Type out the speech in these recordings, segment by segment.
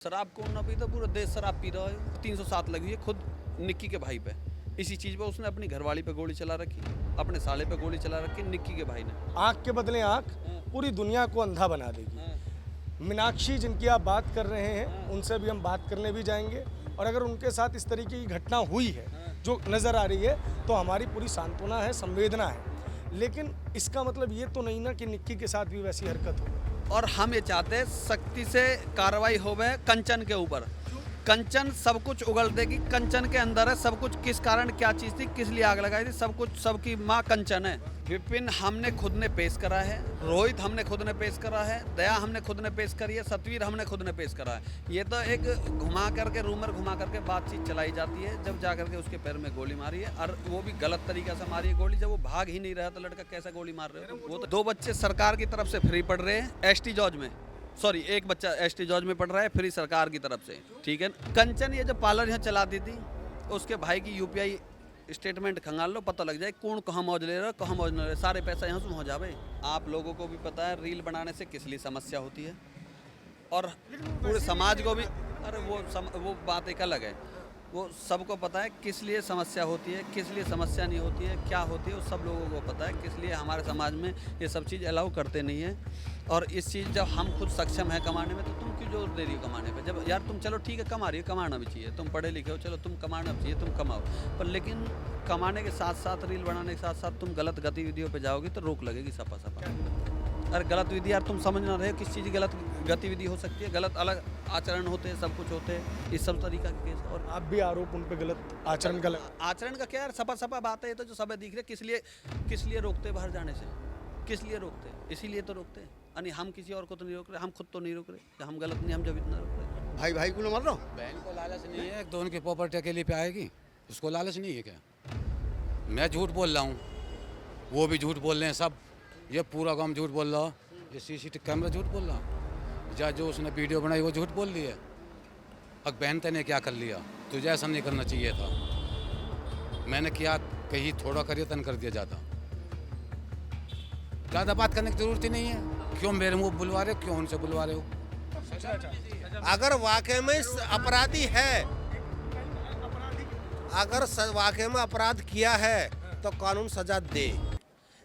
शराब कौन ना पीता, पूरा देश शराब पी रहा है। 307 लगी हुई है खुद निक्की के भाई पे। इसी चीज पे उसने अपनी घरवाली पे गोली चला रखी, अपने साले पे गोली चला रखी निक्की के भाई ने। आँख के बदले आँख पूरी दुनिया को अंधा बना देगी। मीनाक्षी जिनकी आप बात कर रहे हैं उनसे भी हम बात करने भी जाएंगे, और अगर उनके साथ इस तरीके की घटना हुई है जो नज़र आ रही है तो हमारी पूरी सांत्वना है, संवेदना है, लेकिन इसका मतलब ये तो नहीं ना कि निक्की के साथ भी वैसी हरकत हो। और हम ये चाहते हैं सख्ती से कार्रवाई होवे कंचन के ऊपर। कंचन सब कुछ उगल देगी, कंचन के अंदर है सब कुछ। किस कारण क्या चीज़ थी, किस लिए आग लगाई थी, सब कुछ सबकी माँ कंचन है। विपिन हमने खुद ने पेश करा है, रोहित हमने खुद ने पेश करा है, दया हमने खुद ने पेश करी है, सतवीर हमने खुद ने पेश करा है। ये तो एक घुमा करके रूमर घुमा करके बातचीत चलाई जाती है। जब जा करके उसके पैर में गोली मारी है, और वो भी गलत तरीका से मारी है गोली। जब वो भाग ही नहीं रहा तो लड़का कैसे गोली मार रहे हो? वो तो 2 बच्चे सरकार की तरफ से फ्री पढ़ रहे हैं एसटी जॉर्ज में। सॉरी, एक बच्चा एसटी जॉर्ज में पढ़ रहा है फ्री सरकार की तरफ से, ठीक है। कंचन ये जो पार्लर यहाँ चलाती थी, उसके भाई की यूपीआई स्टेटमेंट खंगाल लो, पता लग जाए कौन कहाँ मौज ले रहा है, कहाँ मौज नहीं ले रहा है। सारे पैसा यहाँ से हो जावे। आप लोगों को भी पता है रील बनाने से किस लिए समस्या होती है, और पूरे समाज को भी। अरे वो बात एक अलग है। वो सबको पता है किस लिए समस्या होती है, किस लिए समस्या नहीं होती है, क्या होती है, वो सब लोगों को पता है। किस लिए हमारे समाज में ये सब चीज़ अलाउ करते नहीं है। और इस चीज़ जब हम खुद सक्षम है कमाने में, तो तुम क्यों जोर दे रही हो कमाने पे? जब यार तुम चलो ठीक है कमा रही हो, कमाना भी चाहिए। तुम पढ़े लिखे हो, चलो तुम कमाना भी चाहिए, तुम कमाओ। पर लेकिन कमाने के साथ साथ, रील बनाने के साथ साथ तुम गलत गतिविधियों पे जाओगी तो रोक लगेगी सपा सपा। अरे गलत विधि यार, तुम समझ ना रहे हो किस चीज़ की गलत गतिविधि हो सकती है। गलत अलग आचरण होते हैं, सब कुछ होते हैं, इस सब तरीका के केस। और आप भी आरोप उन पे गलत आचरण का आचरण का क्या यार, सपा सपा बात है। ये तो जो सब दिख रहे, किस लिए रोकते बाहर जाने से, किस लिए रोकते? इसीलिए तो रोकते हैं। यानी हम किसी और को तो नहीं रोक रहे, हम खुद तो नहीं रोक रहे कि हम गलत नहीं, हम जब इतना रोक रहे। भाई भाई को मार रहा हूँ। बहन को लालच नहीं है तो उनकी प्रॉपर्टी के लिए पे आएगी, उसको लालच नहीं है क्या? मैं झूठ बोल रहा हूँ, वो भी झूठ बोल रहे हैं, सब ये पूरा काम झूठ बोल रहा, ये सीसीटीवी कैमरा झूठ बोल रहा, या जो उसने वीडियो बनाई वो झूठ बोल रही है। अब बहन तने क्या कर लिया? तुझे ऐसा नहीं करना चाहिए था। मैंने किया, कहीं थोड़ा करिए तन कर दिया ज़्यादा बात करने की जरूरत ही नहीं है। क्यों मेरे मुँह बुलवा रहे हो, क्यों उनसे बुलवा रहे हो? अगर वाकई में अपराधी है, अगर वाकई में अपराध किया है तो कानून सजा दे।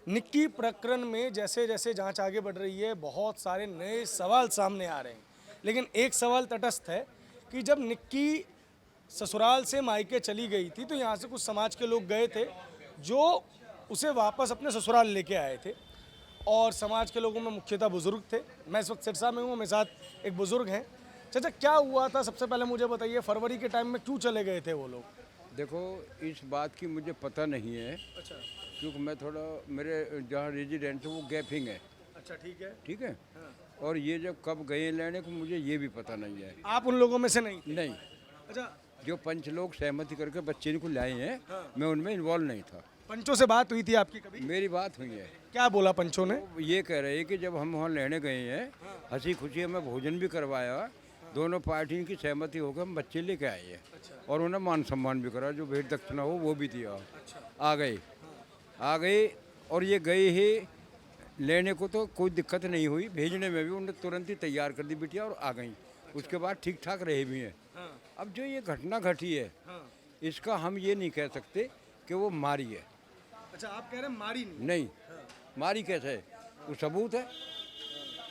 निक्की प्रकरण में जैसे जैसे जांच आगे बढ़ रही है, बहुत सारे नए सवाल सामने आ रहे हैं, लेकिन एक सवाल तटस्थ है कि जब निक्की ससुराल से मायके चली गई थी तो यहाँ से कुछ समाज के लोग गए थे जो उसे वापस अपने ससुराल लेके आए थे, और समाज के लोगों में मुख्यतः बुजुर्ग थे। मैं इस वक्त सिरसा में हूँ, मेरे साथ एक बुजुर्ग हैं। चाचा, क्या हुआ था सबसे पहले मुझे बताइए, फरवरी के टाइम में क्यों चले गए थे वो लोग? देखो, इस बात की मुझे पता नहीं है। अच्छा, क्योंकि मैं थोड़ा, मेरे जहाँ रेजिडेंट है वो गैपिंग है। अच्छा, ठीक है। ठीक है। और ये जब कब गए लेने को मुझे ये भी पता नहीं है। आप उन लोगों में से नहीं? नहीं, अच्छा, जो पंच लोग सहमति करके बच्चे को लाए हैं, मैं उनमें इन्वॉल्व नहीं था। पंचों से बात हुई थी आपकी कभी? मेरी बात हुई है। क्या बोला पंचों ने? वो ये कह रहे हैं कि जब हम वहाँ लेने गए हैं, हंसी खुशी हमें भोजन भी करवाया, दोनों पार्टी की सहमति होकर हम बच्चे लेके आए हैं। और उन्हें मान सम्मान भी करा, जो भेंट दक्षिणा हो वो भी दिया। आ गए और ये गए ही लेने को, तो कोई दिक्कत नहीं हुई। भेजने में भी उन्होंने तुरंत ही तैयार कर दी बिटिया और आ गई। उसके बाद ठीक ठाक रहे भी हैं। अब जो ये घटना घटी है, इसका हम ये नहीं कह सकते कि वो मारी है। अच्छा, आप कह रहे हैं मारी नहीं? नहीं, मारी कैसे है? वो सबूत है।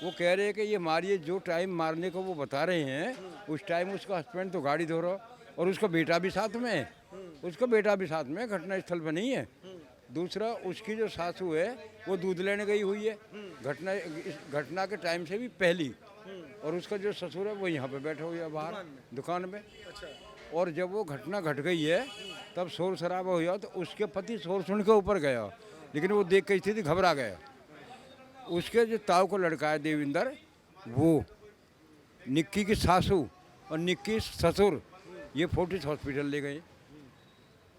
वो कह रहे हैं कि ये मारी है। जो टाइम मारने को वो बता रहे हैं, उस टाइम उसका हस्बैंड तो गाड़ी धो रहा, और उसका बेटा भी साथ में है। उसका बेटा भी साथ में घटना स्थल पर नहीं है। दूसरा, उसकी जो सासू है वो दूध लेने गई हुई है घटना के टाइम से भी पहली। और उसका जो ससुर है वो यहाँ पे बैठा हुआ है बाहर दुकान में। और जब वो घटना घट गई है तब शोर शराबा हुआ, तो उसके पति शोर सुन के ऊपर गया, लेकिन वो देख के स्थिति घबरा गया। उसके जो ताऊ को लड़का है देविंदर, वो निक्की की सासू और निक्की ससुर ये फोर्टिस हॉस्पिटल ले गए।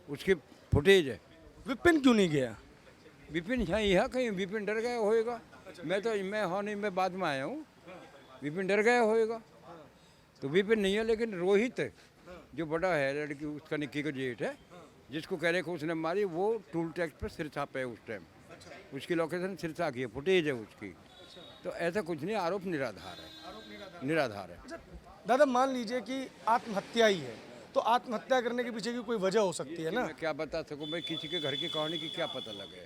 उसकी फुटेज है। विपिन क्यों नहीं गया? विपिन यहाँ कहीं, विपिन डर गया होएगा। मैं हाँ नहीं, मैं बाद में आया हूँ। विपिन डर गया होएगा तो विपिन नहीं है। लेकिन रोहित जो बड़ा है, लड़की उसका निक्की का जेठ है, जिसको कह रहे कि उसने मारी, वो टूल टैक्स पर सिरसा पे है उस टाइम। उसकी लोकेशन सिरसा की है, फुटेज है उसकी। तो ऐसा कुछ नहीं, आरोप निराधार है। निराधार है। दादा मान लीजिए कि आत्महत्या ही है, तो आत्महत्या करने के पीछे की कोई वजह हो सकती है ना? मैं क्या बता सकूं भाई, किसी के घर की कहानी की क्या पता लगे।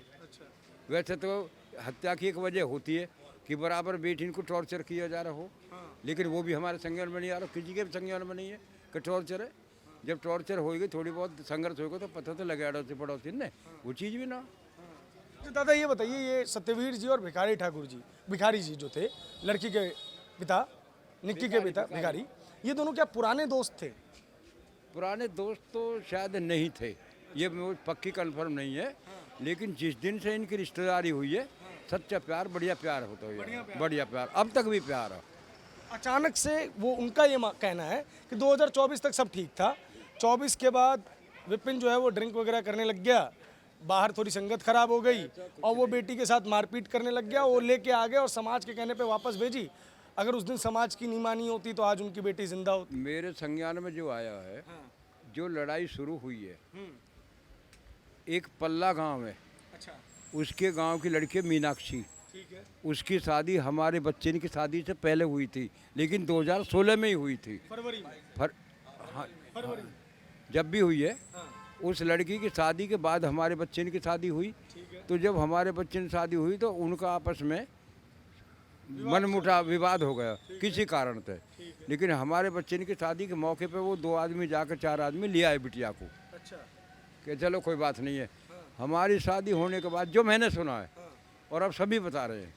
वैसे तो हत्या की एक वजह होती है कि बराबर बेटी को टॉर्चर किया जा रहा हो, लेकिन वो भी हमारे संज्ञान में नहीं आ रहा, किसी के भी संज्ञान में नहीं है कि टॉर्चर है। जब टॉर्चर होगी, थोड़ी बहुत संघर्ष होगा तो पता तो लगे अड़ोसी पड़ोसी ने, वो चीज़ भी ना। तो दादा ये बताइए, ये सत्यवीर जी और भिखारी जी जो थे, लड़की के पिता, निक्की के पिता भिखारी, ये दोनों क्या पुराने दोस्त थे? पुराने दोस्त तो शायद नहीं थे, ये मुझे पक्की कंफर्म नहीं है, लेकिन जिस दिन से इनकी रिश्तेदारी हुई है, सच्चा प्यार, बढ़िया प्यार होता है, बढ़िया प्यार, अब तक भी प्यार है। अचानक से वो उनका ये कहना है कि 2024 तक सब ठीक था, 24 के बाद विपिन जो है वो ड्रिंक वगैरह करने लग गया, बाहर थोड़ी संगत खराब हो गई और वो बेटी के साथ मारपीट करने लग गया, वो लेके आ गए और समाज के कहने पे वापस भेजी। अगर उस दिन समाज की नहीं मानी होती तो आज उनकी बेटी जिंदा होती। मेरे संज्ञान में जो आया है, जो लड़ाई शुरू हुई है, एक पल्ला गांव है, अच्छा, उसके गांव की लड़की मीनाक्षी, ठीक है, उसकी शादी हमारे बच्चे की शादी से पहले हुई थी, लेकिन 2016 में ही हुई थी। फरवरी में, हाँ, फरवरी, जब भी हुई है, उस लड़की की शादी के बाद हमारे बच्चे की शादी हुई। तो जब हमारे बच्चे की शादी हुई तो उनका आपस में मनमुटाव, विवाद हो गया किसी कारण से, लेकिन हमारे बच्चे की शादी के मौके पे वो 2 आदमी जाकर 4 आदमी ले आए बिटिया को, अच्छा, कि चलो कोई बात नहीं है। हमारी शादी होने के बाद जो मैंने सुना है और अब सभी बता रहे हैं,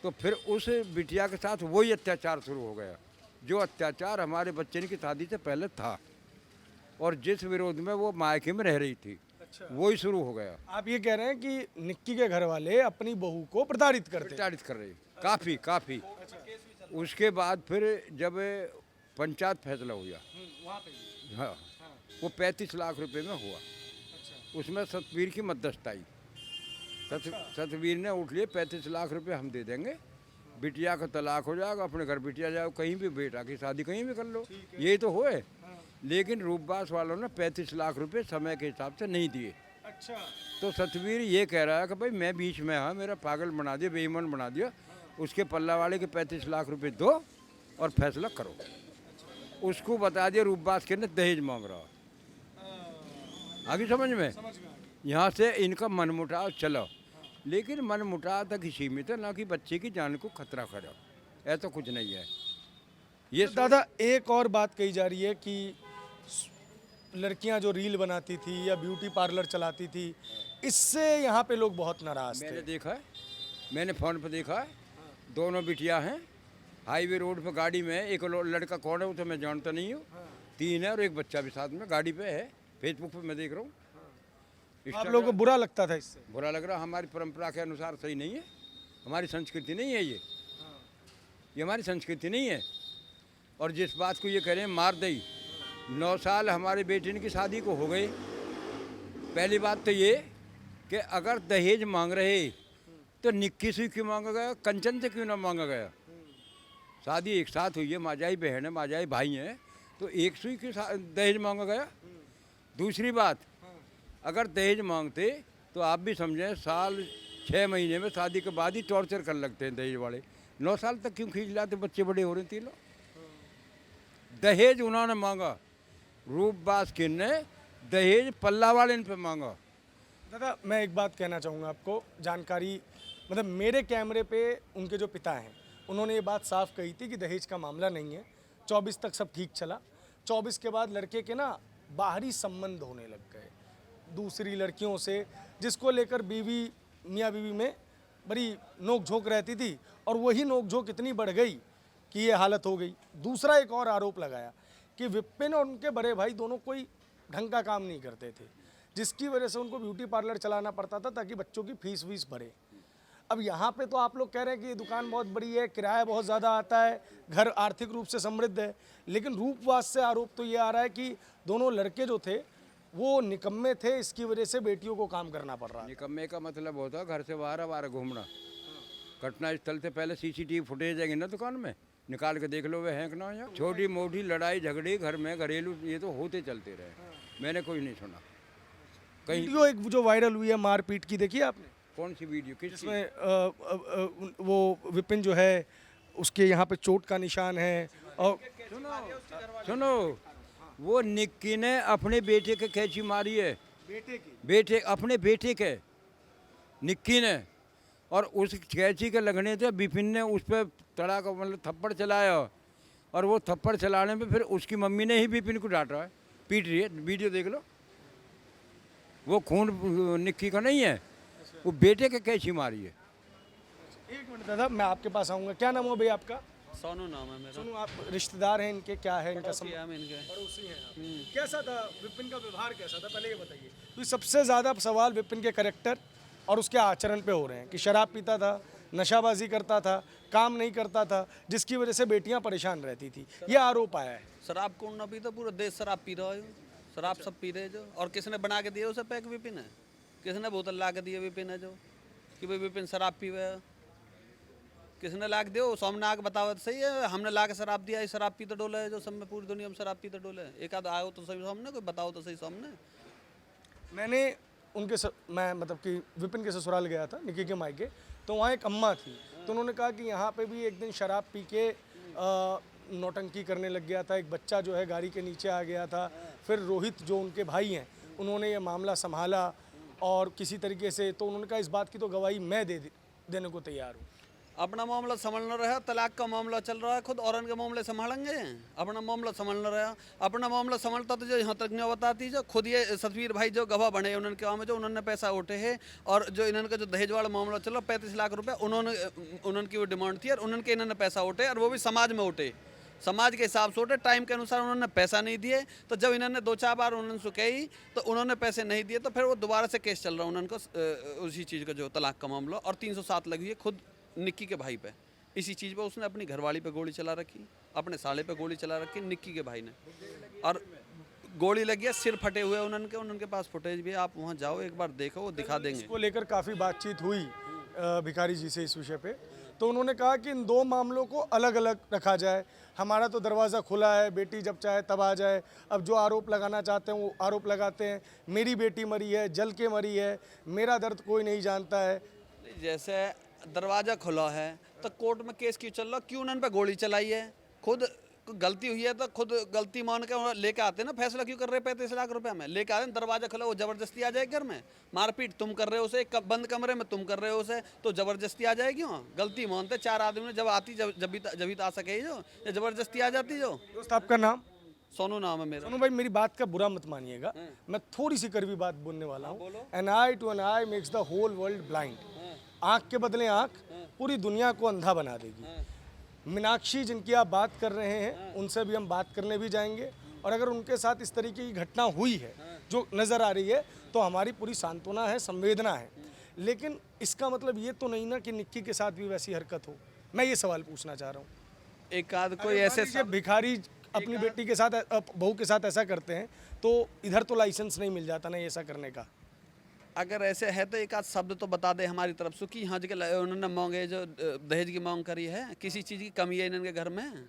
तो फिर उस बिटिया के साथ वही अत्याचार शुरू हो गया, जो अत्याचार हमारे बच्चे की शादी से पहले था और जिस विरोध में वो मायके में रह रही थी, वही शुरू हो गया। आप ये कह रहे हैं कि निक्की के घर वाले अपनी बहू को प्रताड़ित करते हैं? प्रताड़ित कर रही, काफ़ी। उसके बाद फिर जब पंचायत फैसला हुआ, हाँ, वो 35 लाख रुपए में हुआ, उसमें सतवीर की मध्यस्थता आई। सतवीर ने उठ लिए 35 लाख रुपए हम दे देंगे, बिटिया का तलाक हो जाएगा, अपने घर बिटिया जाओ, कहीं भी बेटा की शादी कहीं भी कर लो, यही तो होए। लेकिन रूपबास वालों ने 35 लाख रुपए समय के हिसाब से नहीं दिए। अच्छा, तो सतवीर ये कह रहा है कि भाई मैं बीच में, हाँ, मेरा पागल बना दिया, बेईमान बना दिया, उसके पल्ला वाले के 35 लाख रुपए दो और फैसला करो। उसको बता दिया रूपबास के ने दहेज मांग रहा। आगे समझ में, यहाँ से इनका मनमुटाव चला, लेकिन मनमुटाव तक ही सीमित है, ना कि बच्चे की जान को खतरा करा, ऐसा कुछ नहीं है। ये दादा एक और बात कही जा रही है कि लड़कियां जो रील बनाती थी या ब्यूटी पार्लर चलाती थी, इससे यहाँ पे लोग बहुत नाराज थे। मैंने देखा है, मैंने फ़ोन पर देखा है, दोनों बिटिया हैं, हाईवे रोड पर गाड़ी में, एक लड़का कौन है वो तो मैं जानता नहीं हूँ, 3 है और एक बच्चा भी साथ में गाड़ी पे है, फेसबुक पे मैं देख रहा हूँ। आप लोगों को बुरा लगता था इससे? बुरा लग रहा, हमारी परंपरा के अनुसार सही नहीं है, हमारी संस्कृति नहीं है ये हमारी संस्कृति नहीं है। और जिस बात को ये कह रहे हैं मार दई, 9 साल हमारे बेटे की शादी को हो गए। पहली बात तो ये कि अगर दहेज मांग रहे तो निक्की से क्यों मांगा गया, कंचन से क्यों ना मांगा गया? शादी एक साथ हुई है, माजाई बहन है, माजाई भाई हैं, तो एक सुई क्यों दहेज मांगा गया? दूसरी बात, अगर दहेज मांगते तो आप भी समझें, साल 6 महीने में शादी के बाद ही टॉर्चर कर लगते हैं दहेज वाले। 9 साल तक क्यों खींच लाते, बच्चे बड़े हो रहे थे लोग। दहेज उन्होंने मांगा, रूपबास किन ने दहेज पल्ला वाले पे मांगा। दादा मैं एक बात कहना चाहूँगा आपको, जानकारी मतलब मेरे कैमरे पे उनके जो पिता हैं उन्होंने ये बात साफ कही थी कि दहेज का मामला नहीं है, 24 तक सब ठीक चला, 24 के बाद लड़के के ना बाहरी संबंध होने लग गए दूसरी लड़कियों से, जिसको लेकर मियाँ बीवी में बड़ी नोक झोंक रहती थी, और वही नोक झोंक इतनी बढ़ गई कि ये हालत हो गई। दूसरा एक और आरोप लगाया कि विपिन और उनके बड़े भाई दोनों कोई ढंग का काम नहीं करते थे, जिसकी वजह से उनको ब्यूटी पार्लर चलाना पड़ता था ताकि बच्चों की फीस वीस भरे। अब यहाँ पे तो आप लोग कह रहे हैं कि ये दुकान बहुत बड़ी है, किराया बहुत ज़्यादा आता है, घर आर्थिक रूप से समृद्ध है, लेकिन रूपवास से आरोप तो ये आ रहा है कि दोनों लड़के जो थे वो निकम्मे थे, इसकी वजह से बेटियों को काम करना पड़ रहा है। निकम्मे का मतलब होता है घर से बाहर घूमना। घटना स्थल से पहले CCTV फुटेज जाएंगे ना दुकान में, निकाल के देख लो वे हैं कि ना। यहाँ छोटी मोटी लड़ाई झगड़े घर में घरेलू ये तो होते चलते रहे, मैंने कोई नहीं सुना कहीं। वीडियो एक जो वायरल हुई है मारपीट की, देखी आपने? कौन सी वीडियो, किस जिसमें वो विपिन जो है उसके यहाँ पे चोट का निशान है, और सुनो, वो निक्की ने अपने बेटे के कैची मारी है, बेटे अपने बेटे के निक्की ने, और उस कैची के लगने से विपिन ने उस पर तड़ाका मतलब थप्पड़ चलाया, और वो थप्पड़ चलाने में फिर उसकी मम्मी ने ही विपिन को डांटा है, पीट रही है, वीडियो देख लो। वो खून निक्की का नहीं है, वो बेटे के कैची मारी है। एक मिनट दादा, मैं आपके पास आऊँगा। क्या नाम है भैया आपका? सोनू नाम है मेरा। सुनो, आप रिश्तेदार हैं इनके, क्या है इनका पड़ोसी हम इनके। पड़ोसी हैं आप। कैसा था विपिन का व्यवहार, कैसा था पहले ये बताइए। तो सबसे ज़्यादा सवाल विपिन के करेक्टर और उसके आचरण पे हो रहे हैं कि शराब पीता था, नशाबाजी करता था, काम नहीं करता था, जिसकी वजह से बेटियां परेशान रहती थी, ये आरोप आया है। शराब कौन ना पीता, पूरा देश शराब पी रहा है, शराब सब पी रहे जो। और किसने बना के दिया उसे पैक? विपिन है। किसने बोतल ला के दिया? विपिन है जो, कि भाई विपिन शराब पीवे। किसने ला के दियो? सोमनाथ बताओ तो सही है, हमने ला के शराब दिया, ये शराब पीते डोले है जो, सब में पूरी दुनिया में शराब पीते डोले है। एक आध आओ तो सही सामने, कोई बताओ तो सही सामने। मैंने मैं मतलब कि विपिन के ससुराल गया था, निकी के मायके, तो वहाँ एक अम्मा थी, तो उन्होंने कहा कि यहाँ पे भी एक दिन शराब पी के नौटंकी करने लग गया था, एक बच्चा जो है गाड़ी के नीचे आ गया था। फिर रोहित जो उनके भाई हैं, उन्होंने ये मामला संभाला और किसी तरीके से, तो उन्होंने कहा इस बात की तो गवाही मैं देने को तैयार हूँ। अपना मामला संभलना रहा, तलाक का मामला चल रहा है, खुद औरन के मामले संभालेंगे? अपना मामला संभलना रहा, अपना मामला संभलता तो जो यहाँ तक नहीं बताती, जो खुद ये सतवीर भाई जो गवाह बने उन्होंने गाँव में, जो उन्होंने पैसा उठे है, और जो इन्होंने जो दहेज वाला मामला चल रहा 35 लाख रुपए उन्होंने वो डिमांड थी, और उन्होंने इन्होंने पैसा उठे, और वो भी समाज में उठे, समाज के हिसाब से उठे, टाइम के अनुसार उन्होंने पैसा नहीं दिए। तो जब इन्होंने 2-4 बार उन्होंने से कही तो उन्होंने पैसे नहीं दिए, तो फिर वो दोबारा से केस चल रहा उनको उसी चीज़ का, जो तलाक का मामला, और 307 लगी है खुद निक्की के भाई पे। इसी चीज़ पे उसने अपनी घरवाली पे गोली चला रखी, अपने साले पे गोली चला रखी निक्की के भाई ने, और गोली लगी है, सिर फटे हुए उनके पास फुटेज भी है, आप वहाँ जाओ एक बार देखो, वो दिखा देंगे। इसको लेकर काफ़ी बातचीत हुई भिखारी जी से इस विषय पे, तो उन्होंने कहा कि इन दो मामलों को अलग अलग रखा जाए। हमारा तो दरवाज़ा खुला है, बेटी जब चाहे तब आ जाए। अब जो आरोप लगाना चाहते हैं वो आरोप लगाते हैं। मेरी बेटी मरी है, जल के मरी है, मेरा दर्द कोई नहीं जानता है। जैसे दरवाज़ा खुला है तो कोर्ट में केस क्यों चल रहा, क्यों उन्होंने पे गोली चलाई है? खुद गलती हुई है तो खुद गलती मान के लेके आते ना, फैसला क्यों कर रहे हैं 35 लाख रुपए में? लेके आते दरवाजा खुला, वो जबरदस्ती आ जाए घर में? मारपीट तुम कर रहे हो उसे, बंद कमरे में तुम कर रहे हो उसे, तो जबरदस्ती आ जाएगी वहाँ? गलती मानते 4 आदमी ने, जब आती जब भी तो आ सके जो, ये जबरदस्ती आ जाती जो। दोस्त आपका नाम? सोनू नाम है मेरा। सोनू भाई, मेरी बात का बुरा मत मानिएगा, मैं थोड़ी सी कड़वी बात बोलने वाला हूँ। An eye to an eye makes the whole world blind. आँख के बदले आँख पूरी दुनिया को अंधा बना देगी। मीनाक्षी जिनकी आप बात कर रहे हैं, उनसे भी हम बात करने भी जाएंगे, और अगर उनके साथ इस तरीके की घटना हुई है जो नज़र आ रही है, तो हमारी पूरी सांत्वना है, संवेदना है। लेकिन इसका मतलब ये तो नहीं ना कि निक्की के साथ भी वैसी हरकत हो। मैं ये सवाल पूछना चाह रहा हूँ। एक आध कोई ऐसे भिखारी अपनी बेटी के साथ, बहू के साथ ऐसा करते हैं, तो इधर तो लाइसेंस नहीं मिल जाता ना ऐसा करने का। अगर ऐसे है तो एक आध शब्द तो बता दे हमारी तरफ से कि हाँ जी उन्होंने मांगे, जो दहेज की मांग करी है, किसी चीज़ की कमी है इनके घर में?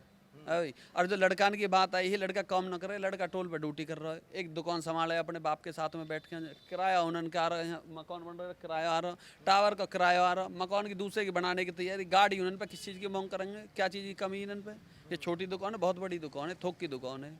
और जो लड़कान की बात आई है, लड़का काम न करे, लड़का टोल पे ड्यूटी कर रहा है, एक दुकान संभाला है अपने बाप के साथ में बैठ के, किराया उन्होंने आ रहा है, मकान बन रहा है, किराया आ रहा, टावर का किराया आ रहा, मकान की दूसरे की बनाने की तैयारी, गाड़ी उन्होंने पे किस चीज़ की मांग करेंगे? क्या चीज़ की कमी है इन्होंने पे? ये छोटी दुकान है, बहुत बड़ी दुकान है, थोक की दुकान है,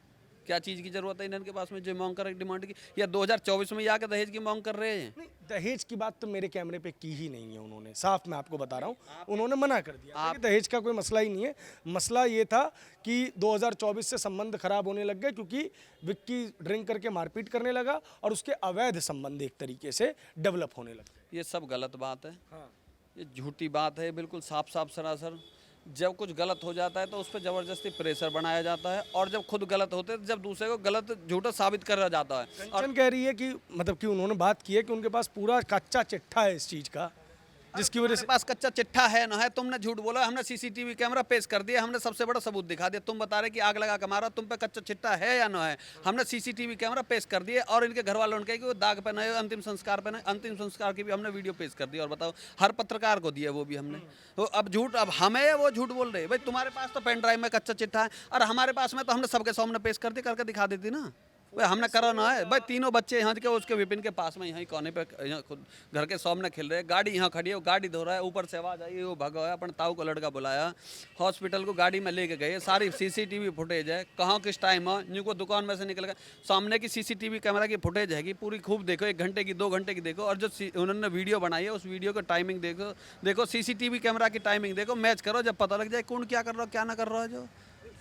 क्या चीज़ की ज़रूरत है इनके पास में जो मांग कर डिमांड की? या 2024 में आके दहेज की मांग कर रहे हैं? नहीं, दहेज की बात तो मेरे कैमरे पे की ही नहीं है उन्होंने, साफ मैं आपको बता रहा हूँ, उन्होंने मना कर दिया कि दहेज का कोई मसला ही नहीं है। मसला ये था कि 2024 से संबंध खराब होने लग गए, क्योंकि विक्की ड्रिंक करके मारपीट करने लगा और उसके अवैध संबंध एक तरीके से डेवलप होने लगे। ये सब गलत बात है, ये झूठी बात है, बिल्कुल साफ साफ सरासर। जब कुछ गलत हो जाता है तो उस पर ज़बरदस्ती प्रेशर बनाया जाता है, और जब खुद गलत होते हैं, जब दूसरे को गलत झूठा साबित करा जाता है। कंचन कह रही है कि मतलब कि उन्होंने बात की है कि उनके पास पूरा कच्चा चिट्ठा है इस चीज़ का, जिसकी वजह से पास कच्चा चिट्ठा है ना है, तुमने झूठ बोला, हमने सीसीटीवी कैमरा पेश कर दिया, हमने सबसे बड़ा सबूत दिखा दिया। तुम बता रहे कि आग लगा के मारा, तुम पे कच्चा चिट्ठा है या ना है? हमने सीसीटीवी कैमरा पेश कर दिया, और इनके घर वालों ने कहा कि वो दाग पे नहीं, अंतिम संस्कार पे नहीं, अंतिम संस्कार की भी हमने वीडियो पेश कर दी, और बताओ हर पत्रकार को दिया वो भी हमने। तो अब झूठ, अब हमें वो झूठ बोल रहे भाई, तुम्हारे पास तो पेन ड्राइव में कच्चा चिट्ठा है, और हमारे पास में तो हमने सबके सामने पेश कर दी, करके दिखा देती ना। भाई हमने करा ना है भाई, तीनों बच्चे यहाँ के उसके विपिन के पास में यहाँ कोने पे यहाँ खुद घर के सामने खेल रहे हैं, गाड़ी यहाँ खड़ी है, वो गाड़ी धो रहा है, ऊपर से आवाज़ आई, वो भगा है, अपन ताऊ को लड़का बुलाया, हॉस्पिटल को गाड़ी में लेके गए, सारी सीसीटीवी फुटेज है, कहाँ किस टाइम है, इनको दुकान में से निकल गए, सामने की सीसीटीवी कैमरा की फुटेज है कि पूरी खूब देखो, 1 घंटे की 2 घंटे की देखो, और जो उन्होंने वीडियो बनाई है उस वीडियो का टाइमिंग देखो, देखो सीसीटीवी कैमरा की टाइमिंग देखो, मैच करो, जब पता लग जाए कौन क्या कर रहा है क्या ना कर रहा है। जो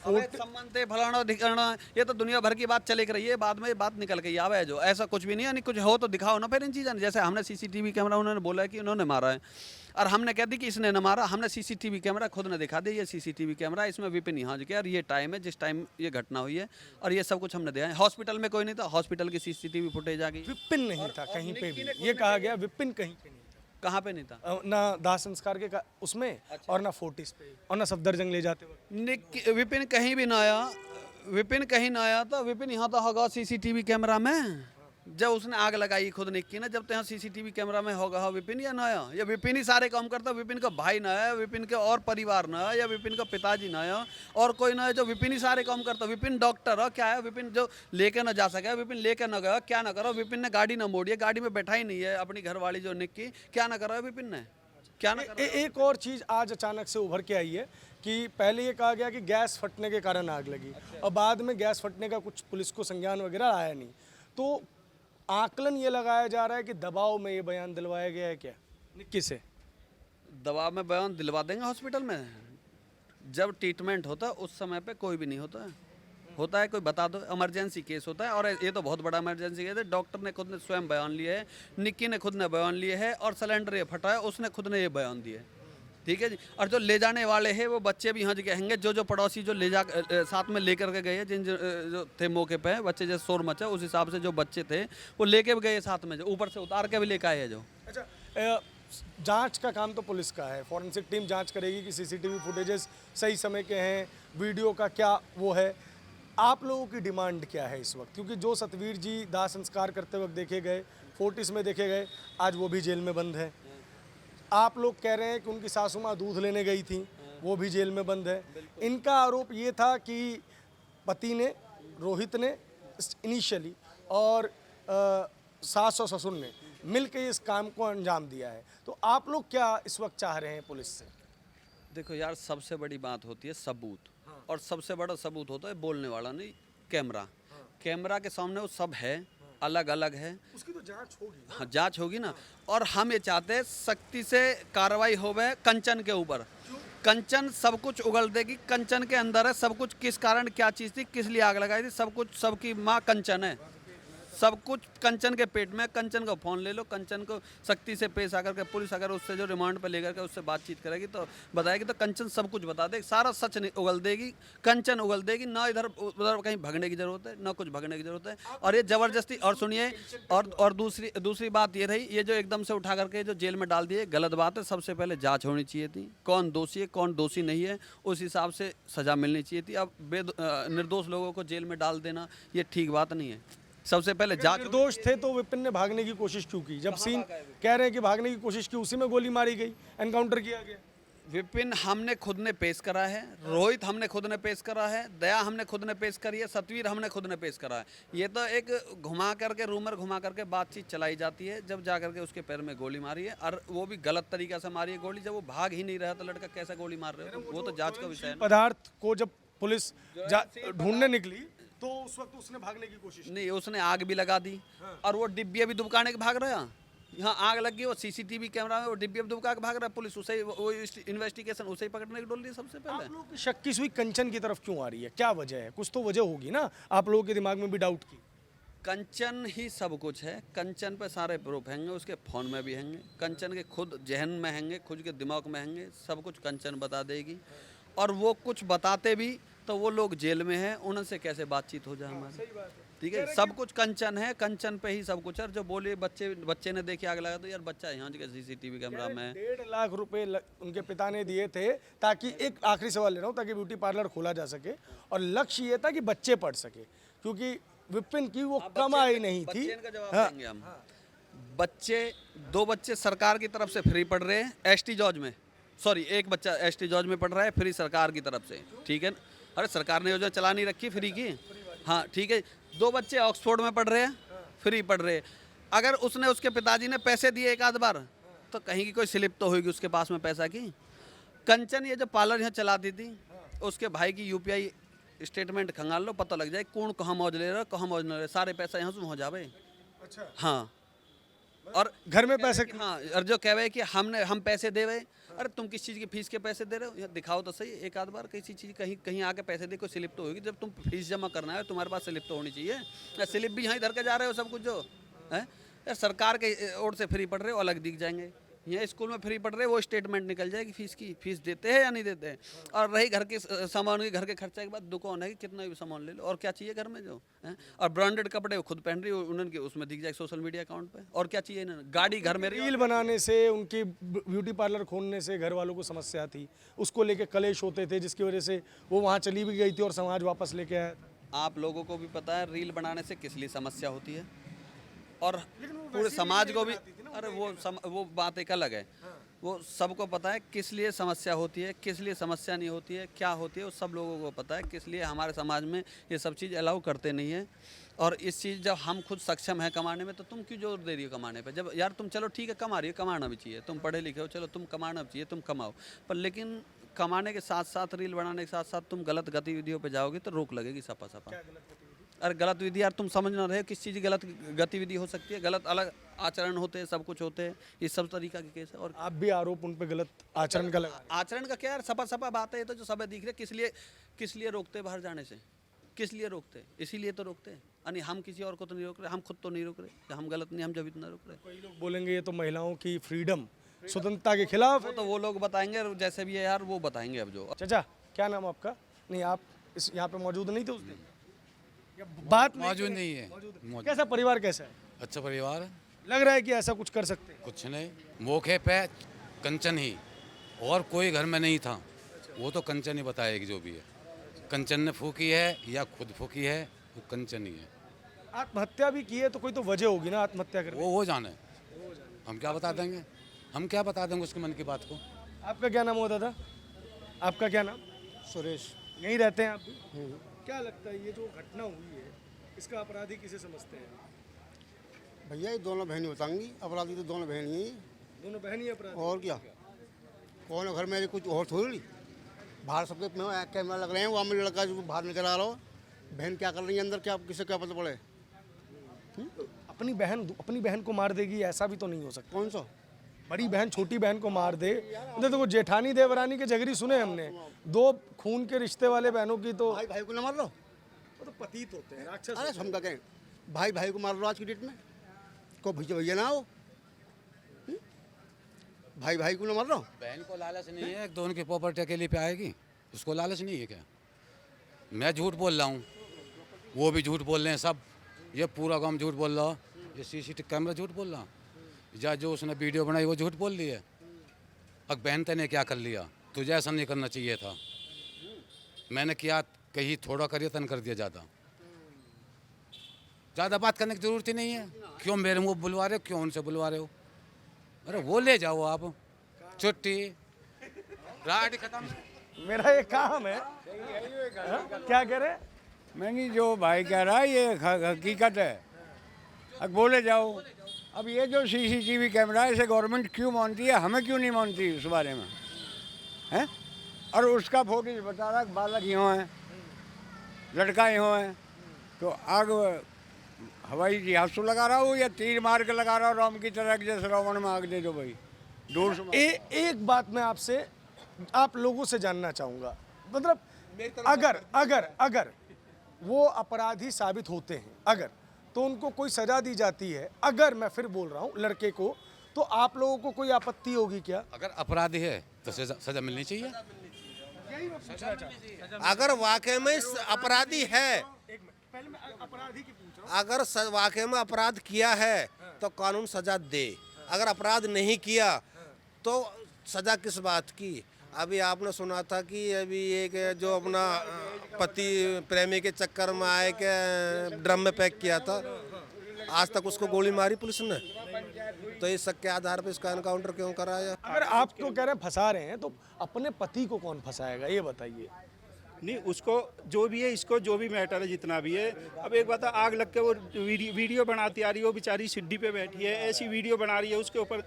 संबंध फलाना ढिकाना, ये तो दुनिया भर की बात चले रही है, बाद में ये बात निकल के आवे है, जो ऐसा कुछ भी नहीं है, कुछ हो तो दिखाओ ना फिर इन चीज़ें। जैसे हमने सीसीटीवी कैमरा, उन्होंने बोला है कि उन्होंने मारा है, और हमने कह दी कि इसने न मारा, हमने सीसीटीवी कैमरा खुद ने दिखा दिया, ये सीसीटीवी कैमरा, इसमें विपिन यहाँ गया और ये टाइम है जिस टाइम ये घटना हुई है, और ये सब कुछ हमने दिया है। हॉस्पिटल में कोई नहीं था, हॉस्पिटल की सीसीटीवी फुटेज आ गई। विपिन नहीं था कहीं पे भी, ये कहा गया विपिन कहीं पे नहीं था। कहाँ पे नहीं था? ना दाह संस्कार के उसमें, और ना फोर्टिस पे, और ना सफदरजंग ले जाते वक्त। विपिन कहीं भी ना आया, विपिन कहीं ना आया था, विपिन यहाँ तो होगा सीसीटीवी कैमरा में, जब उसने आग लगाई खुद निक्की ने, जब तो यहाँ सीसीटीवी कैमरा में होगा हो विपिन या ना आया, या विपिन ही सारे काम करता, विपिन का भाई ना आया, विपिन के और परिवार ना आया, या विपिन का पिताजी ना आया, और कोई ना है, जो विपिन ही सारे काम करता। विपिन डॉक्टर है क्या है, विपिन जो लेके ना जा सके, विपिन लेके ना गया, क्या ना करो, विपिन ने गाड़ी ना मोड़ी है, गाड़ी में बैठा ही नहीं है अपनी घरवाली जो निक्की, क्या ना करा विपिन ने, क्या ना करा। एक और चीज़ आज अचानक से उभर के आई है कि पहले ये कहा गया कि गैस फटने के कारण आग लगी, और बाद में गैस फटने का कुछ पुलिस को संज्ञान वगैरह आया नहीं, तो आकलन ये लगाया जा रहा है कि दबाव में ये बयान दिलवाया गया है क्या निक्की से? दवा में बयान दिलवा देंगे हॉस्पिटल में, जब ट्रीटमेंट होता है उस समय पे कोई भी नहीं होता है, होता है कोई बता दो, इमरजेंसी केस होता है, और ये तो बहुत बड़ा इमरजेंसी केस है। डॉक्टर ने खुद ने स्वयं बयान लिया है, निक्की ने खुद ने बयान लिए है, और सिलेंडर ये फटा है उसने खुद ने ये बयान दिए, ठीक है जी। और जो ले जाने वाले हैं वो बच्चे भी यहाँ जगह रहेंगे, जो पड़ोसी जो ले जा साथ में लेकर के गए, जिन जो थे मौके पे बच्चे, जैसे शोर मचा उस हिसाब से जो बच्चे थे वो लेके भी गए साथ में, जो ऊपर से उतार के भी लेके आए हैं जो। अच्छा, जांच का काम तो पुलिस का है, फॉरेंसिक टीम जांच करेगी कि सीसीटीवी फुटेजेस सही समय के हैं, वीडियो का क्या वो है। आप लोगों की डिमांड क्या है इस वक्त? क्योंकि जो सतवीर जी दाह संस्कार करते वक्त देखे गए, फोर्टिस में देखे गए, आज वो भी जेल में बंद है। आप लोग कह रहे हैं कि उनकी सासू माँ दूध लेने गई थी, वो भी जेल में बंद है। इनका आरोप ये था कि पति ने, रोहित ने इनिशियली, और सास और ससुर ने मिल के इस काम को अंजाम दिया है। तो आप लोग क्या इस वक्त चाह रहे हैं पुलिस से? देखो यार, सबसे बड़ी बात होती है सबूत, और सबसे बड़ा सबूत होता है बोलने वाला नहीं, कैमरा। कैमरा के सामने वो सब है, अलग अलग है, उसकी तो जांच होगी। हाँ, जांच होगी ना। और हम ये चाहते हैं सख्ती से कार्रवाई होवे कंचन के ऊपर। कंचन सब कुछ उगल देगी, कंचन के अंदर है सब कुछ, किस कारण क्या चीज़ थी, किस लिए आग लगाई थी, सब कुछ, सबकी माँ कंचन है, सब कुछ कंचन के पेट में। कंचन का फ़ोन ले लो, कंचन को सख्ती से पेश आकर के पुलिस अगर उससे जो रिमांड पे लेकर के उससे बातचीत करेगी तो बताएगी, तो कंचन सब कुछ बता देगी, सारा सच नहीं उगल देगी, कंचन उगल देगी। ना इधर उधर कहीं भगने की ज़रूरत है, ना कुछ भगने की ज़रूरत है। और ये ज़बरदस्ती, और सुनिए, और दूसरी बात ये रही, ये जो एकदम से उठा करके जो जेल में डाल दिए, गलत बात है। सबसे पहले जाँच होनी चाहिए थी, कौन दोषी है कौन दोषी नहीं है, उस हिसाब से सज़ा मिलनी चाहिए थी। अब निर्दोष लोगों को जेल में डाल देना ये ठीक बात नहीं है। सबसे पहले जांच। निर्दोष थे तो विपिन ने भागने की कोशिश क्यों की? जब सीन कह रहे हैं कि भागने की कोशिश की, उसी में गोली मारी गई, एनकाउंटर किया गया। विपिन हमने खुद ने पेश करा है, रोहित हमने खुद ने पेश करा है, दया हमने खुद ने पेश करी है, सतवीर हमने खुद ने पेश करा है। ये तो एक घुमा करके, रूमर घुमा करके बातचीत चलाई जाती है, जब जा करके उसके पैर में गोली मारी है, और वो भी गलत तरीका से मारी है गोली। जब वो भाग ही नहीं रहा तो लड़का कैसे गोली मार रहे हो, वो तो जांच का विषय है। पदार्थ को जब पुलिस ढूंढने निकली तो उस वक्त उसने भागने की कोशिश नहीं, उसने आग भी लगा दी, और वो डिब्बी अभी दुबकाने के भाग रहा। यहाँ आग लगी, वो सीसीटीवी कैमरा में वो डिब्बी अब दुबका के भाग रहा है, पुलिस उसे वो इन्वेस्टिगेशन उसे ही पकड़ने की डोल रही है सबसे पहले। आप लोगों की शक की सुई कंचन की तरफ क्यों आ रही है? क्या वजह है? कुछ तो वजह होगी ना, आप लोगों के दिमाग में भी डाउट की। कंचन ही सब कुछ है, कंचन पे सारे प्रूफ हैंगे, उसके फ़ोन में भी हैंगे, कंचन के खुद जहन में हैंगे, खुद के दिमाग में हैंगे, सब कुछ कंचन बता देगी। और वो कुछ बताते भी तो वो लोग जेल में हैं, उनसे कैसे बातचीत हो जाए हमारी, ठीक है। सब कुछ कंचन है, कंचन पे ही सब कुछ है। जो बोले बच्चे ने देखे आग लगा, तो यार बच्चा यहाँ के सीसीटीवी कैमरा में 1.5 लाख रुपए उनके पिता ने दिए थे, ताकि, एक आखिरी सवाल ले रहा हूँ, ताकि ब्यूटी पार्लर खोला जा सके, और लक्ष्य ये था कि बच्चे पढ़ सके, क्योंकि विपिन की वो कमाई नहीं थी। बच्चे का जवाब देंगे हम। बच्चे, 2 बच्चे सरकार की तरफ से फ्री पढ़ रहे हैं एसटी जॉर्ज में, सॉरी, एक बच्चा एसटी जॉर्ज में पढ़ रहा है फ्री सरकार की तरफ से, ठीक है। अरे सरकार ने योजना चला नहीं रखी फ्री की, हाँ ठीक है, 2 बच्चे ऑक्सफोर्ड में पढ़ रहे हैं, फ्री पढ़ रहे हैं। अगर उसने उसके पिताजी ने पैसे दिए एक आध बार तो कहीं की कोई स्लिप तो होगी उसके पास में पैसा की। कंचन ये जो पार्लर यहाँ चलाती थी उसके भाई की यूपीआई स्टेटमेंट खंगाल लो, पता लग जाए कौन कहाँ मौज ले रहा कहाँ मौज न ले रहा, सारे पैसा यहाँ से हो जावे। अच्छा, हाँ, और घर में पैसे हाँ, और जो कहे कि हम पैसे दे रहे, अरे तुम किस चीज़ की फीस के पैसे दे रहे हो, यहाँ दिखाओ तो सही एक आध बार किसी चीज़ कहीं आके पैसे दे, कोई स्लिप तो होगी। जब तुम फीस जमा करना है तुम्हारे पास स्लिप तो होनी चाहिए। या स्लिप भी यहाँ इधर के जा रहे हो सब कुछ जो है यार, सरकार के ओर से फ्री पढ़ रहे हो अलग दिख जाएंगे। यहाँ स्कूल में फ्री पढ़ रहे वो स्टेटमेंट निकल जाएगी फीस की, फीस देते हैं या नहीं देते हैं। और रही घर के सामान की, घर के खर्चे के बाद दुकान है कि कितना भी सामान ले लो, और क्या चाहिए घर में जो है। और ब्रांडेड कपड़े वो खुद पहन रही हो, उनके उसमें दिख जाए सोशल मीडिया अकाउंट पे, और क्या चाहिए इन्होंने। गाड़ी घर में रील बनाने से, उनकी ब्यूटी पार्लर खोलने से घर वालों को समस्या थी, उसको लेके कलेश होते थे, जिसकी वजह से वो वहाँ चली भी गई थी और समाज वापस लेके आया। आप लोगों को भी पता है रील बनाने से किस लिए समस्या होती है, और पूरे समाज को भी, अरे वो बात एक अलग है। वो सबको पता है किस लिए समस्या होती है, किस लिए समस्या नहीं होती है, क्या होती है, वो सब लोगों को पता है किस लिए हमारे समाज में ये सब चीज़ अलाउ करते नहीं है। और इस चीज़ जब हम खुद सक्षम है कमाने में तो तुम क्यों जोर दे रही हो कमाने पे। जब यार तुम चलो ठीक है कमा रही हो, कमाना भी चाहिए, तुम पढ़े लिखे हो, चलो तुम कमाना भी चाहिए, तुम कमाओ, पर लेकिन कमाने के साथ साथ रील बनाने के साथ साथ तुम गलत गतिविधियों पे जाओगे तो रोक लगेगी सपा सपा। अरे गलत विधि यार तुम समझ ना रहे हो किस चीज़ की गलत गतिविधि हो सकती है, गलत अलग आचरण होते हैं, सब कुछ होते हैं, ये सब तरीका के केस है। और आप भी आरोप उन पे गलत आचरण का लगा। आचरण का क्या यार, सपा सपा बात है, ये तो जो सब दिख रहे किस लिए रोकते बाहर जाने से, किस लिए रोकते, इसीलिए तो रोकते हैं। यानी हम किसी और को तो नहीं रोक रहे, हम खुद तो नहीं रोक रहे, हम गलत नहीं, हम जब इतना रोक रहे। कई लोग बोलेंगे ये तो महिलाओं की फ्रीडम, स्वतंत्रता के खिलाफ है। तो वो लोग बताएंगे, जैसे भी है यार वो बताएंगे अब जो। चाचा क्या नाम आपका? नहीं, आप इस यहाँ पे मौजूद नहीं थे उस दिन? बात मौजूद नहीं है। कैसा परिवार कैसा है? अच्छा परिवार है, लग रहा है कि ऐसा कुछ कर सकते हैं। कुछ नहीं, मौके पे कंचन ही, और कोई घर में नहीं था। वो तो कंचन ही बताएगी जो भी है, कंचन ने फूकी है या खुद फूकी है, वो कंचन ही है। आत्महत्या भी की है तो कोई तो वजह होगी ना आत्महत्या करने। वो जाने, हम क्या बता देंगे, हम क्या बता देंगे उसके मन की बात को। आपका क्या नाम होता था? आपका क्या नाम? सुरेश। यहीं रहते हैं आप भी? क्या लगता है ये जो घटना हुई है इसका अपराधी किसे समझते हैं? भैया ये दोनों बहनी बताऊंगी, अपराधी तो दोनों बहन ही हैं। दोनों बहन ही अपराधी? और क्या, कौन है घर में, कुछ और थोड़ी। बाहर सबके कैमरा लग रहे हैं, वहाँ में लड़का जो बाहर निकल आ रहा हो, बहन क्या कर रही है अंदर, क्या किसे क्या पता पड़े। अपनी बहन को मार देगी ऐसा भी तो नहीं हो सकता। कौन सा बड़ी बहन छोटी बहन को मार दे। उधर तो जेठानी देवरानी के झगड़ी सुने हमने, 2 खून के रिश्ते वाले बहनों की। तो भाई भाई को न मार लो, वो तो पतित होते हैं, राक्षस अरे होते हैं। हम क्या कहें, भाई भाई को मार लो आज की डेट में, को भैया भैया ना हो, भाई भाई को न मार लो। बहन को लालच नहीं है तो उनकी प्रॉपर्टी के लिए पे आएगी, उसको लालच नहीं है क्या। मैं झूठ बोल रहा हूँ, वो भी झूठ बोल रहे हैं सब, ये पूरा गांव झूठ बोल रहा, ये सीसीटीवी कैमरा झूठ बोल रहा, या जो उसने वीडियो बनाई वो झूठ बोल रही है। अब बहन तेने क्या कर लिया, तुझे ऐसा नहीं करना चाहिए था, मैंने किया कहीं थोड़ा करिए तन कर दिया ज़्यादा बात करने की ज़रूरत ही नहीं है। क्यों मेरे मुँह बुलवा रहे हो, क्यों उनसे बुलवा रहे हो। अरे वो ले जाओ आप, छुट्टी रात खत्म। मेरा ये काम है। क्या कह रहे? मैंने जो भाई कह रहा है ये हकीकत है, अब बोले जाओ। अब ये जो सीसीटीवी कैमरा है इसे गवर्नमेंट क्यों मानती है, हमें क्यों नहीं मानती उस बारे में हैं। और उसका फोटो बता रहा बालक यहाँ है, लड़का यहाँ है, तो आग हवाई जहाज तो लगा रहा हो या तीर मार के लगा रहा हो राम की तरह, जैसे रावण में आग दे दो भाई दूर से। एक बात मैं आपसे, आप लोगों से जानना चाहूँगा, मतलब अगर वो अपराधी साबित होते हैं, अगर तो उनको कोई सजा दी जाती है, अगर मैं फिर बोल रहा हूँ लड़के को, तो आप लोगों को कोई आपत्ति होगी क्या? अगर अपराधी है तो सजा मिलनी चाहिए। अगर वाकई में अपराधी है, अगर वाकई में अपराध किया है तो कानून सजा दे, अगर अपराध नहीं किया तो सजा किस बात की। अभी आपने सुना था कि अभी एक जो अपना पति प्रेमी के चक्कर में आए के ड्रम में पैक किया था, आज तक उसको गोली मारी पुलिस ने, तो इस शक के आधार पर इसका एनकाउंटर क्यों कराया। अगर आप तो कह रहे हैं फंसा रहे हैं, तो अपने पति को कौन फंसाएगा ये बताइए। नहीं उसको जो भी है, इसको जो भी मैटर है जितना भी है, अब एक बात है, आग लग के वो वीडियो बनाती आ रही है, वो बेचारी सीढ़ी पे बैठी है, ऐसी वीडियो बना रही है, उसके ऊपर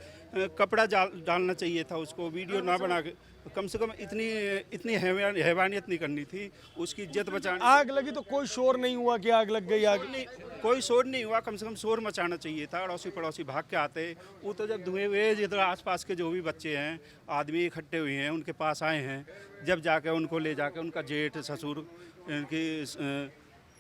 कपड़ा डालना चाहिए था उसको, वीडियो ना बना के, कम से कम इतनी हैवानियत नहीं करनी थी, उसकी इज्जत बचानी। आग लगी तो कोई शोर नहीं हुआ कि आग लग गई, आग नहीं, कोई शोर नहीं हुआ, कम से कम शोर मचाना चाहिए था, अड़ोसी पड़ोसी भाग के आते। वो तो जब धुएं हुए इधर आसपास के जो भी बच्चे हैं, आदमी इकट्ठे हुए हैं, उनके पास आए हैं, जब जाके उनको ले जाके उनका जेठ ससुर, इनकी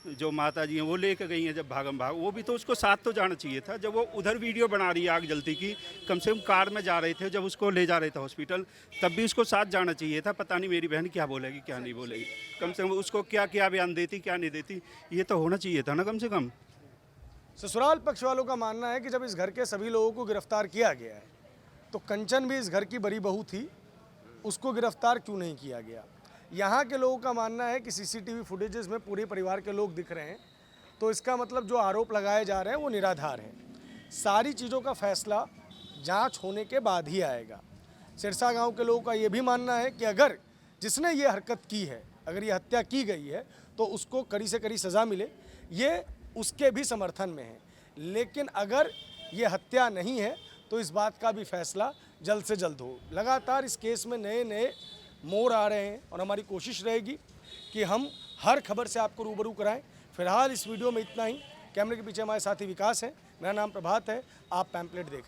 जो माता जी हैं वो लेके गई हैं, जब भागम भाग, वो भी तो उसको साथ तो जाना चाहिए था। जब वो उधर वीडियो बना रही है आग जलती की, कम से कम कार में जा रहे थे, जब उसको ले जा रहे थे हॉस्पिटल, तब भी उसको साथ जाना चाहिए था। पता नहीं मेरी बहन क्या बोलेगी क्या नहीं बोलेगी, कम से कम उसको क्या क्या बयान देती क्या नहीं देती, ये तो होना चाहिए था ना कम से कम। ससुराल पक्ष वालों का मानना है कि जब इस घर के सभी लोगों को गिरफ्तार किया गया है तो कंचन भी इस घर की बड़ी बहू थी, उसको गिरफ्तार क्यों नहीं किया गया। यहाँ के लोगों का मानना है कि सीसीटीवी फुटेजेस में पूरे परिवार के लोग दिख रहे हैं, तो इसका मतलब जो आरोप लगाए जा रहे हैं वो निराधार हैं। सारी चीज़ों का फैसला जांच होने के बाद ही आएगा। सिरसा गांव के लोगों का ये भी मानना है कि अगर जिसने ये हरकत की है, अगर ये हत्या की गई है तो उसको कड़ी से कड़ी सज़ा मिले, ये उसके भी समर्थन में है। लेकिन अगर ये हत्या नहीं है तो इस बात का भी फैसला जल्द से जल्द हो। लगातार इस केस में नए नए मोड़ आ रहे हैं और हमारी कोशिश रहेगी कि हम हर खबर से आपको रूबरू कराएं। फिलहाल इस वीडियो में इतना ही। कैमरे के पीछे हमारे साथी विकास हैं, मेरा नाम प्रभात है, आप पैम्पलेट देख रहे हैं।